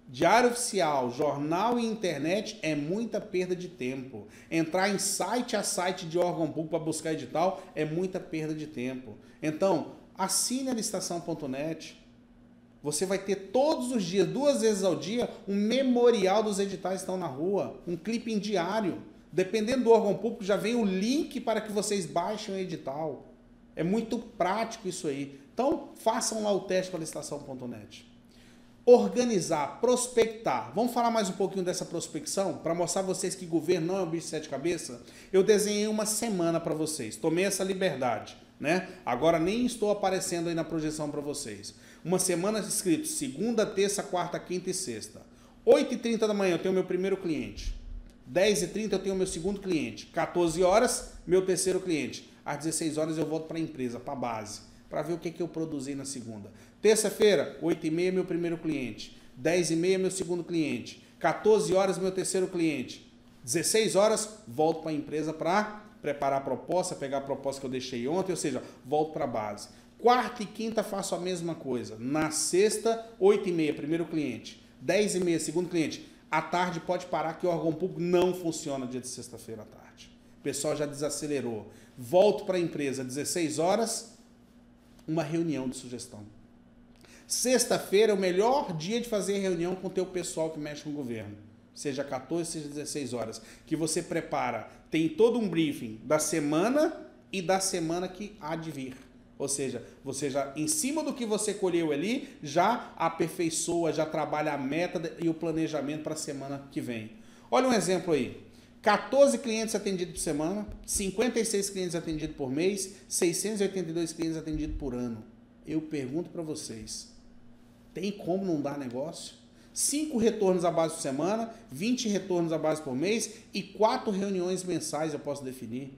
Diário Oficial, jornal e internet é muita perda de tempo. Entrar em site a site de órgão público para buscar edital é muita perda de tempo. Então, assine a licitação.net. Você vai ter todos os dias, 2 vezes ao dia, um memorial dos editais que estão na rua, um clipping diário. Dependendo do órgão público, já vem o link para que vocês baixem o edital. É muito prático isso aí. Então, façam lá o teste para a licitação.net. Organizar, prospectar. Vamos falar mais um pouquinho dessa prospecção? Para mostrar a vocês que governo não é um bicho de 7 cabeças? Eu desenhei uma semana para vocês. Tomei essa liberdade, né? Agora nem estou aparecendo aí na projeção para vocês. Uma semana escrito segunda, terça, quarta, quinta e sexta. 8h30 da manhã eu tenho meu primeiro cliente. 10h30 eu tenho meu segundo cliente. 14 horas, meu terceiro cliente. Às 16 horas eu volto para a empresa, para a base, para ver o que eu produzi na segunda. Terça-feira, 8h30, meu primeiro cliente. 10h30, meu segundo cliente. 14 horas, meu terceiro cliente. 16 horas, volto para a empresa para preparar a proposta, pegar a proposta que eu deixei ontem, ou seja, volto para a base. Quarta e quinta faço a mesma coisa. Na sexta, 8h30, primeiro cliente. 10h30, segundo cliente. À tarde pode parar que o órgão público não funciona dia de sexta-feira à tarde. O pessoal já desacelerou. Volto para a empresa, 16 horas, uma reunião de sugestão. Sexta-feira é o melhor dia de fazer reunião com o teu pessoal que mexe com o governo. Seja 14, seja 16 horas. Que você prepara, tem todo um briefing da semana e da semana que há de vir. Ou seja, você já, em cima do que você colheu ali, já aperfeiçoa, já trabalha a meta e o planejamento para a semana que vem. Olha um exemplo aí. 14 clientes atendidos por semana, 56 clientes atendidos por mês, 682 clientes atendidos por ano. Eu pergunto para vocês, tem como não dar negócio? 5 retornos à base por semana, 20 retornos à base por mês e 4 reuniões mensais eu posso definir.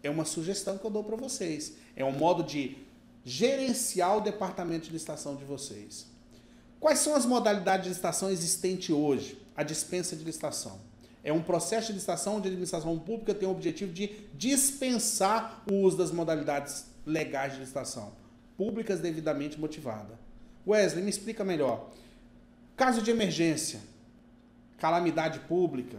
É uma sugestão que eu dou para vocês. É um modo de gerenciar o departamento de licitação de vocês. Quais são as modalidades de licitação existentes hoje? A dispensa de licitação. É um processo de licitação onde a administração pública tem o objetivo de dispensar o uso das modalidades legais de licitação, públicas devidamente motivadas. Wesley, me explica melhor. Caso de emergência, calamidade pública,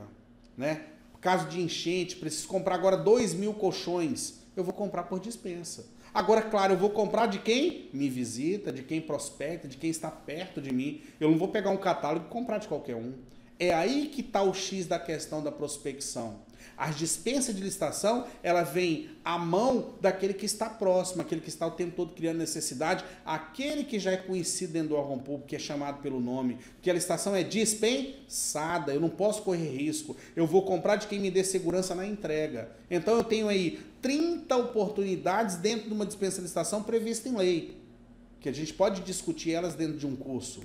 né? Caso de enchente, preciso comprar agora 2.000 colchões, eu vou comprar por dispensa. Agora, claro, eu vou comprar de quem me visita, de quem prospecta, de quem está perto de mim. Eu não vou pegar um catálogo e comprar de qualquer um. É aí que está o X da questão da prospecção. A dispensa de licitação, ela vem à mão daquele que está próximo, aquele que está o tempo todo criando necessidade, aquele que já é conhecido dentro do órgão público, que é chamado pelo nome, porque a licitação é dispensada, eu não posso correr risco, eu vou comprar de quem me dê segurança na entrega. Então eu tenho aí 30 oportunidades dentro de uma dispensa de licitação prevista em lei. que a gente pode discutir elas dentro de um curso.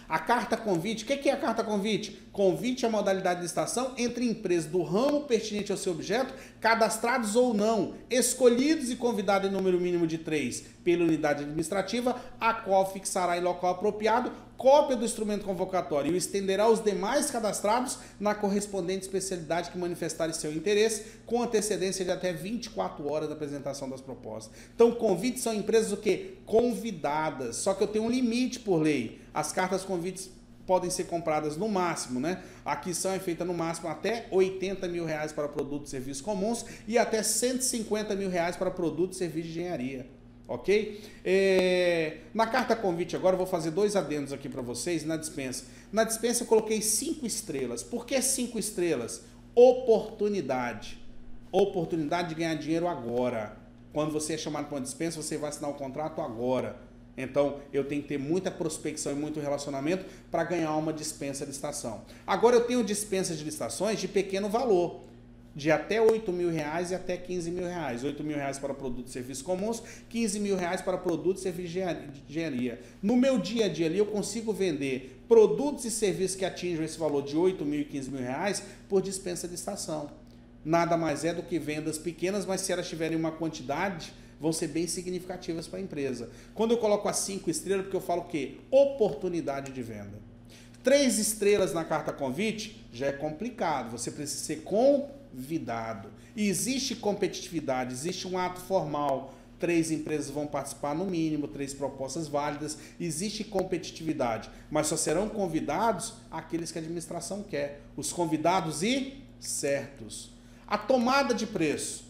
A carta convite, o que é a carta convite? Convite é a modalidade de licitação entre empresas do ramo pertinente ao seu objeto, cadastrados ou não, escolhidos e convidados em número mínimo de 3 pela unidade administrativa, a qual fixará em local apropriado cópia do instrumento convocatório e o estenderá aos demais cadastrados na correspondente especialidade que manifestarem seu interesse, com antecedência de até 24 horas da apresentação das propostas. Então, convites são empresas o quê? Convidadas, só que eu tenho um limite por lei. As cartas convites podem ser compradas no máximo, né? A aquisição é feita no máximo até R$80 mil para produtos e serviços comuns e até R$150 mil para produtos e serviços de engenharia. Ok? Na carta convite agora eu vou fazer 2 adendos aqui para vocês na dispensa. Na dispensa eu coloquei 5 estrelas. Por que 5 estrelas? Oportunidade. Oportunidade de ganhar dinheiro agora. Quando você é chamado para uma dispensa, você vai assinar o contrato agora. Então, eu tenho que ter muita prospecção e muito relacionamento para ganhar uma dispensa de licitação. Agora eu tenho dispensas de licitações de pequeno valor. De até R$8 mil e até R$15 mil. R$8 mil para produtos e serviços comuns, R$15 mil para produtos e serviços de engenharia. No meu dia a dia ali eu consigo vender produtos e serviços que atinjam esse valor de R$8 mil e R$15 mil por dispensa de licitação. Nada mais é do que vendas pequenas, mas se elas tiverem uma quantidade, vão ser bem significativas para a empresa. Quando eu coloco as 5 estrelas, porque eu falo o quê? Oportunidade de venda. 3 estrelas na carta convite já é complicado, você precisa ser convidado. E existe competitividade, existe um ato formal, 3 empresas vão participar no mínimo, 3 propostas válidas, existe competitividade, mas só serão convidados aqueles que a administração quer, os convidados e certos. A tomada de preço.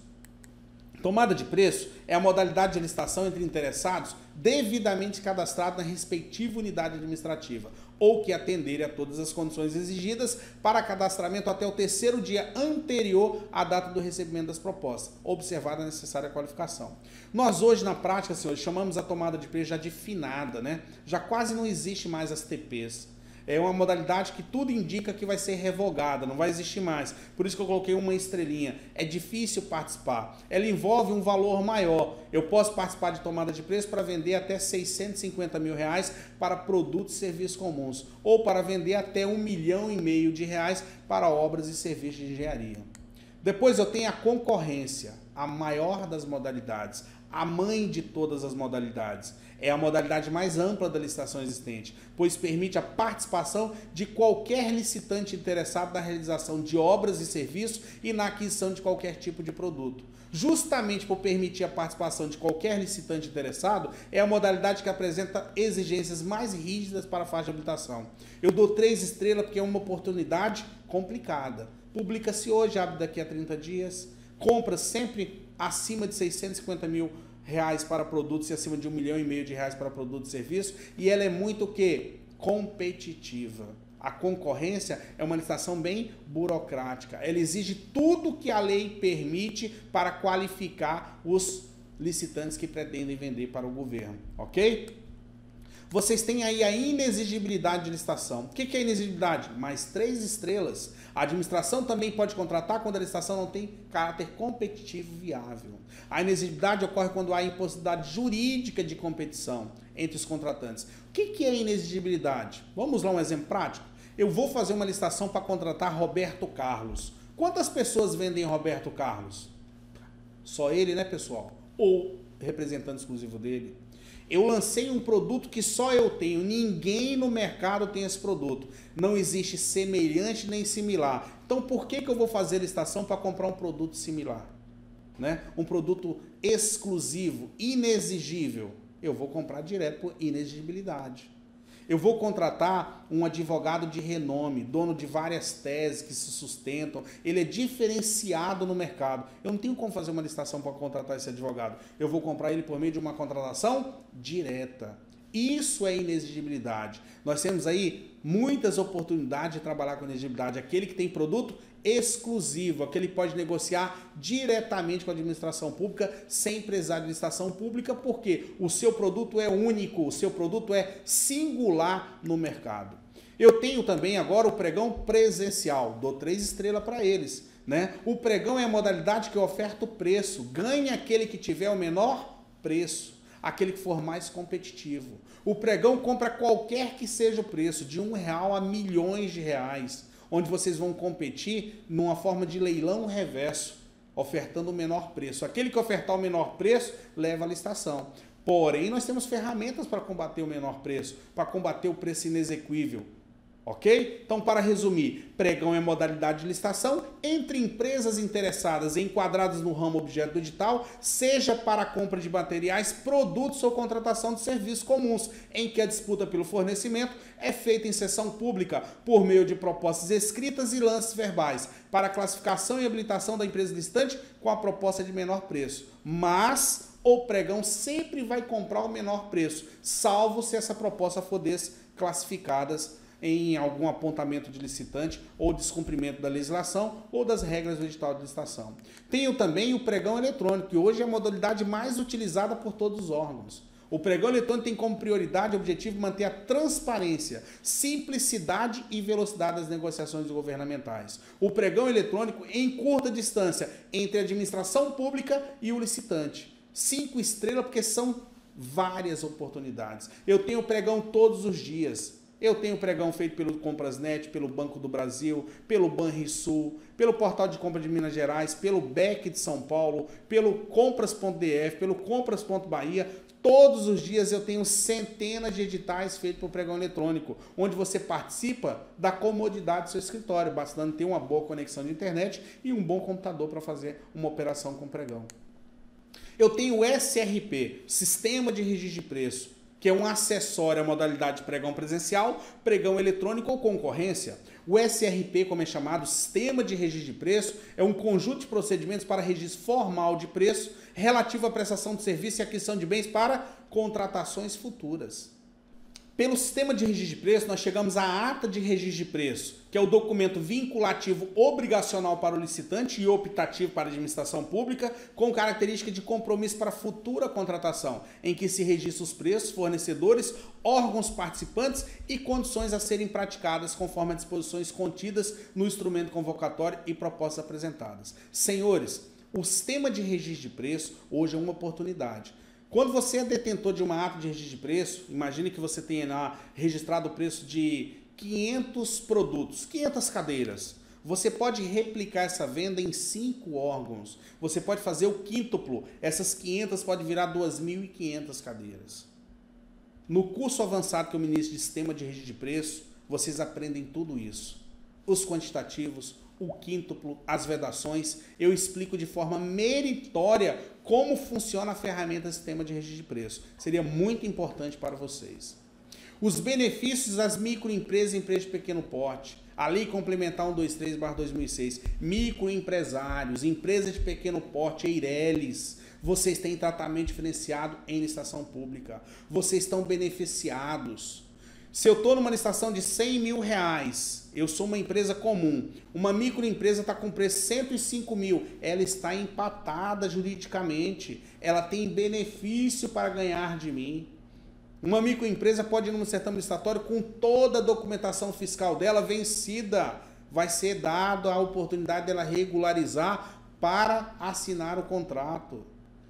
Tomada de preço é a modalidade de licitação entre interessados devidamente cadastrados na respectiva unidade administrativa ou que atenderem a todas as condições exigidas para cadastramento até o 3º dia anterior à data do recebimento das propostas, observada a necessária qualificação. Nós hoje, na prática, senhores, chamamos a tomada de preço já de finada, né? Já quase não existe mais as TPs. É uma modalidade que tudo indica que vai ser revogada, não vai existir mais. Por isso que eu coloquei uma estrelinha. É difícil participar. Ela envolve um valor maior. Eu posso participar de tomada de preço para vender até R$650 mil para produtos e serviços comuns. Ou para vender até R$1,5 milhão para obras e serviços de engenharia. Depois eu tenho a concorrência, a maior das modalidades, a mãe de todas as modalidades. É a modalidade mais ampla da licitação existente, pois permite a participação de qualquer licitante interessado na realização de obras e serviços e na aquisição de qualquer tipo de produto. Justamente por permitir a participação de qualquer licitante interessado, é a modalidade que apresenta exigências mais rígidas para a faixa de habilitação. Eu dou 3 estrelas porque é uma oportunidade complicada. Publica-se hoje, abre daqui a 30 dias, compra sempre acima de R$650 mil para produtos e acima de R$1,5 milhão para produtos e serviços, e ela é muito o quê? Competitiva. A concorrência é uma licitação bem burocrática. Ela exige tudo que a lei permite para qualificar os licitantes que pretendem vender para o governo, ok? Vocês têm aí a inexigibilidade de licitação. O que é inexigibilidade? Mais 3 estrelas. A administração também pode contratar quando a licitação não tem caráter competitivo viável. A inexigibilidade ocorre quando há impossibilidade jurídica de competição entre os contratantes. O que é inexigibilidade? Vamos lá um exemplo prático? Eu vou fazer uma licitação para contratar Roberto Carlos. Quantas pessoas vendem Roberto Carlos? Só ele, né, pessoal? Ou representante exclusivo dele? Eu lancei um produto que só eu tenho, ninguém no mercado tem esse produto. Não existe semelhante nem similar. Então por que eu vou fazer licitação para comprar um produto similar? Né? Um produto exclusivo, inexigível. Eu vou comprar direto por inexigibilidade. Eu vou contratar um advogado de renome, dono de várias teses que se sustentam. Ele é diferenciado no mercado. Eu não tenho como fazer uma licitação para contratar esse advogado. Eu vou comprar ele por meio de uma contratação direta. Isso é inexigibilidade. Nós temos aí muitas oportunidades de trabalhar com inexigibilidade. Aquele que tem produto exclusivo, aquele que pode negociar diretamente com a administração pública sem precisar de licitação pública, porque o seu produto é único, o seu produto é singular no mercado. Eu tenho também agora o pregão presencial, dou 3 estrelas para eles, né? O pregão é a modalidade que eu oferto o preço, ganha aquele que tiver o menor preço. aquele que for mais competitivo. O pregão compra qualquer que seja o preço, de R$1 a milhões de reais, onde vocês vão competir numa forma de leilão reverso, ofertando o menor preço. Aquele que ofertar o menor preço, leva a licitação. Porém, nós temos ferramentas para combater o menor preço, para combater o preço inexequível. Ok? Então, para resumir, pregão é modalidade de licitação entre empresas interessadas enquadradas no ramo objeto do edital, seja para a compra de materiais, produtos ou contratação de serviços comuns, em que a disputa pelo fornecimento é feita em sessão pública por meio de propostas escritas e lances verbais, para a classificação e habilitação da empresa licitante com a proposta de menor preço. Mas o pregão sempre vai comprar o menor preço, salvo se essa proposta for desclassificadas em algum apontamento de licitante ou descumprimento da legislação ou das regras do edital de licitação. Tenho também o pregão eletrônico, que hoje é a modalidade mais utilizada por todos os órgãos. O pregão eletrônico tem como prioridade e objetivo manter a transparência, simplicidade e velocidade das negociações governamentais. O pregão eletrônico em curta distância entre a administração pública e o licitante. 5 estrelas porque são várias oportunidades. Eu tenho pregão todos os dias. Eu tenho pregão feito pelo Comprasnet, pelo Banco do Brasil, pelo Banrisul, pelo Portal de Compra de Minas Gerais, pelo BEC de São Paulo, pelo Compras.df, pelo Compras.bahia. Todos os dias eu tenho centenas de editais feitos por pregão eletrônico, onde você participa da comodidade do seu escritório, bastando ter uma boa conexão de internet e um bom computador para fazer uma operação com pregão. Eu tenho o SRP, Sistema de Registro de Preço, que é um acessório à modalidade de pregão presencial, pregão eletrônico ou concorrência. O SRP, como é chamado, Sistema de Registro de Preço, é um conjunto de procedimentos para registro formal de preço relativo à prestação de serviço e aquisição de bens para contratações futuras. Pelo Sistema de Registro de Preço, nós chegamos à Ata de Registro de Preço, que é o documento vinculativo obrigacional para o licitante e optativo para a administração pública, com característica de compromisso para futura contratação, em que se registram os preços, fornecedores, órgãos participantes e condições a serem praticadas conforme as disposições contidas no instrumento convocatório e propostas apresentadas. Senhores, o Sistema de Registro de Preço hoje é uma oportunidade. Quando você é detentor de uma ata de registro de preço, imagine que você tenha lá registrado o preço de 500 produtos, 500 cadeiras. Você pode replicar essa venda em 5 órgãos. Você pode fazer o quíntuplo. Essas 500 podem virar 2.500 cadeiras. No curso avançado que eu ministro de Sistema de Registro de Preço, vocês aprendem tudo isso. Os quantitativos, o quíntuplo, as vedações. Eu explico de forma meritória como funciona a ferramenta Sistema de Registro de Preço. Seria muito importante para vocês. Os benefícios das microempresas e empresas de pequeno porte. A Lei Complementar 123/2006. Microempresários, empresas de pequeno porte, EIRELIs. Vocês têm tratamento diferenciado em licitação pública. Vocês estão beneficiados. Se eu estou numa licitação de R$100 mil, eu sou uma empresa comum, uma microempresa está com preço de 105 mil, ela está empatada juridicamente, ela tem benefício para ganhar de mim. Uma microempresa pode ir num certame licitatório com toda a documentação fiscal dela vencida, vai ser dada a oportunidade dela regularizar para assinar o contrato.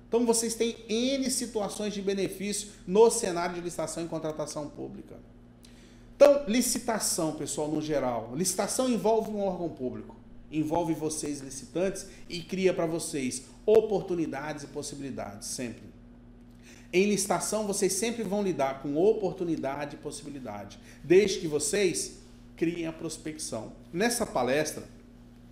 Então vocês têm N situações de benefício no cenário de licitação e contratação pública. Então, licitação, pessoal, no geral. Licitação envolve um órgão público, envolve vocês, licitantes, e cria para vocês oportunidades e possibilidades, sempre. Em licitação, vocês sempre vão lidar com oportunidade e possibilidade, desde que vocês criem a prospecção. Nessa palestra,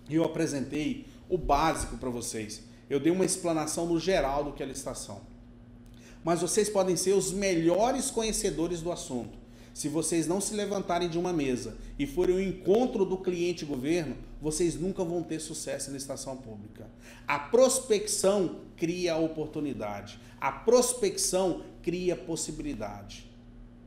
eu apresentei o básico para vocês. Eu dei uma explanação no geral do que é licitação. Mas vocês podem ser os melhores conhecedores do assunto. Se vocês não se levantarem de uma mesa e forem ao encontro do cliente e governo, vocês nunca vão ter sucesso em licitação pública. A prospecção cria oportunidade. A prospecção cria possibilidade.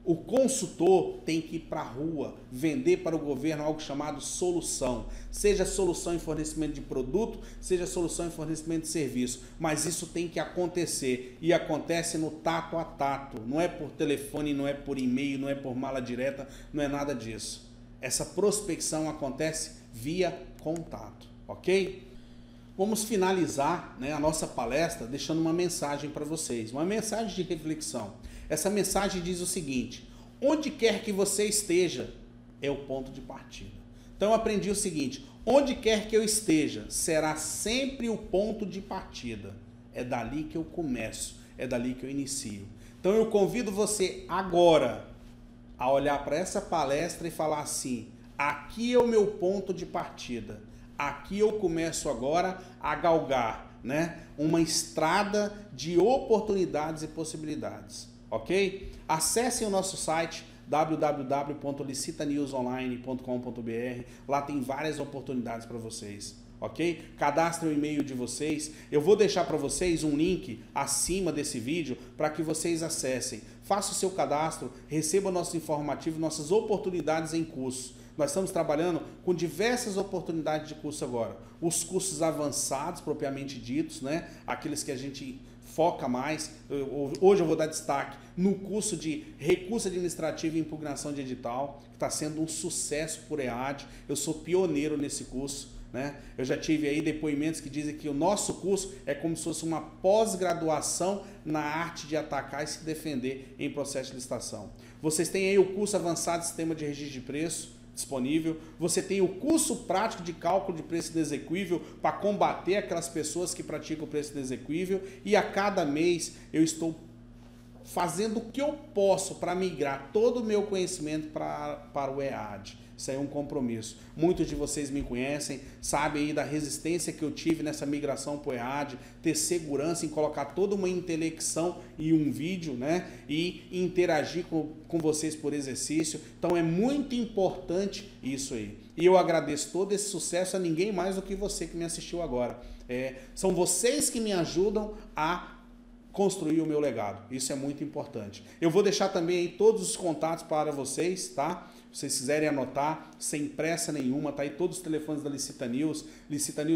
O consultor tem que ir para a rua, vender para o governo algo chamado solução. Seja solução em fornecimento de produto, seja solução em fornecimento de serviço. Mas isso tem que acontecer. E acontece no tato a tato. Não é por telefone, não é por e-mail, não é por mala direta, não é nada disso. Essa prospecção acontece via contato, ok? vamos finalizar, né, a nossa palestra deixando uma mensagem para vocês, uma mensagem de reflexão. Essa mensagem diz o seguinte: onde quer que você esteja, é o ponto de partida. Então eu aprendi o seguinte: onde quer que eu esteja, será sempre o ponto de partida. É dali que eu começo, é dali que eu inicio. Então eu convido você agora a olhar para essa palestra e falar assim: aqui é o meu ponto de partida. Aqui eu começo agora a galgar, né, uma estrada de oportunidades e possibilidades, ok? Acessem o nosso site www.licitanewsonline.com.br. Lá tem várias oportunidades para vocês, ok? Cadastrem o e-mail de vocês. Eu vou deixar para vocês um link acima desse vídeo para que vocês acessem. Faça o seu cadastro, receba nosso informativo, nossas oportunidades em curso. Nós estamos trabalhando com diversas oportunidades de curso agora. Os cursos avançados, propriamente ditos, né? Aqueles que a gente foca mais. Hoje eu vou dar destaque no curso de recurso administrativo e impugnação de edital, que está sendo um sucesso por EAD. Eu sou pioneiro nesse curso, né? Eu já tive aí depoimentos que dizem que o nosso curso é como se fosse uma pós-graduação na arte de atacar e se defender em processo de licitação. Vocês têm aí o curso avançado de sistema de registro de preço disponível. Você tem o curso prático de cálculo de preço inexequível para combater aquelas pessoas que praticam o preço inexequível, e a cada mês eu estou fazendo o que eu posso para migrar todo o meu conhecimento para o EAD. Isso aí é um compromisso. Muitos de vocês me conhecem, sabem aí da resistência que eu tive nessa migração para o EAD, ter segurança em colocar toda uma intelecção em um vídeo, né? E interagir com vocês por exercício. Então é muito importante isso aí. E eu agradeço todo esse sucesso a ninguém mais do que você que me assistiu agora. São vocês que me ajudam a construir o meu legado. Isso é muito importante. Eu vou deixar também aí todos os contatos para vocês, tá? Se vocês quiserem anotar, sem pressa nenhuma, tá aí todos os telefones da Licita News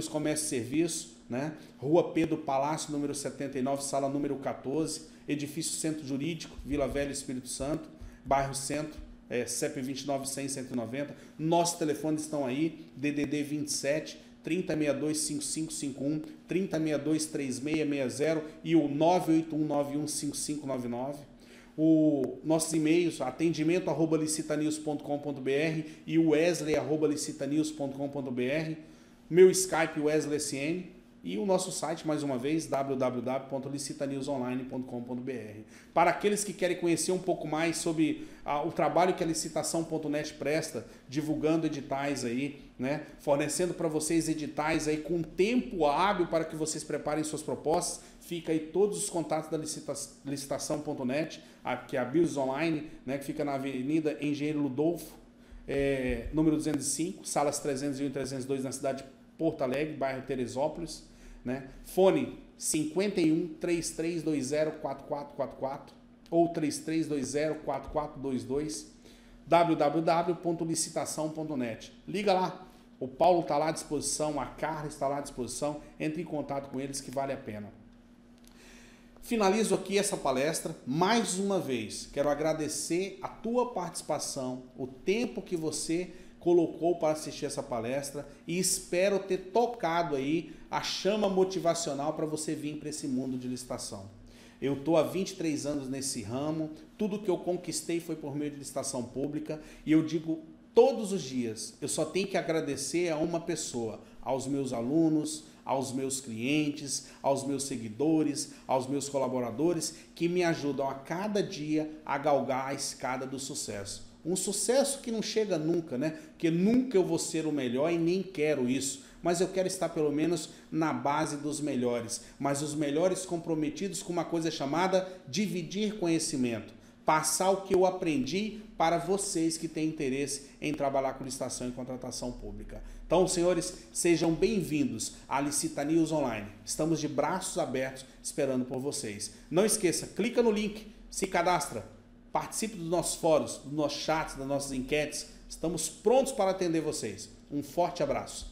Comércio e Serviço, né? Rua Pedro Palácio, número 79, sala número 14, edifício Centro Jurídico, Vila Velha, Espírito Santo, bairro Centro, CEP 29.100.190. Nossos telefones estão aí, DDD 27 3062-5551, 3062-3660 e o 981915599. Nossos e-mails, atendimento@licitanews.com.br e o wesley@licitanews.com.br. Meu Skype, Wesley SN. E o nosso site, mais uma vez, www.licitanewsonline.com.br. Para aqueles que querem conhecer um pouco mais sobre o trabalho que a licitação.net presta, divulgando editais aí, né? Fornecendo para vocês editais aí com tempo hábil para que vocês preparem suas propostas, fica aí todos os contatos da licitação.net, que é a Business Online, né? Que fica na Avenida Engenheiro Ludolfo, número 205, salas 301 e 302, na cidade de Porto Alegre, bairro Teresópolis, né? Fone 51 3320 4444 ou 3320 4422, www.licitação.net. Liga lá, o Paulo está lá à disposição, a Carla está lá à disposição, entre em contato com eles que vale a pena. Finalizo aqui essa palestra. Mais uma vez, quero agradecer a tua participação, o tempo que você colocou para assistir essa palestra, e espero ter tocado aí a chama motivacional para você vir para esse mundo de licitação. Eu estou há 23 anos nesse ramo, tudo que eu conquistei foi por meio de licitação pública, e eu digo todos os dias, eu só tenho que agradecer a uma pessoa, aos meus alunos, aos meus clientes, aos meus seguidores, aos meus colaboradores, que me ajudam a cada dia a galgar a escada do sucesso. Um sucesso que não chega nunca, né? Porque nunca eu vou ser o melhor e nem quero isso. Mas eu quero estar pelo menos na base dos melhores. Mas os melhores comprometidos com uma coisa chamada dividir conhecimento. Passar o que eu aprendi para vocês que têm interesse em trabalhar com licitação e contratação pública. Então, senhores, sejam bem-vindos à Licita News Online. Estamos de braços abertos esperando por vocês. Não esqueça, clica no link, se cadastra. Participe dos nossos fóruns, dos nossos chats, das nossas enquetes. Estamos prontos para atender vocês. Um forte abraço.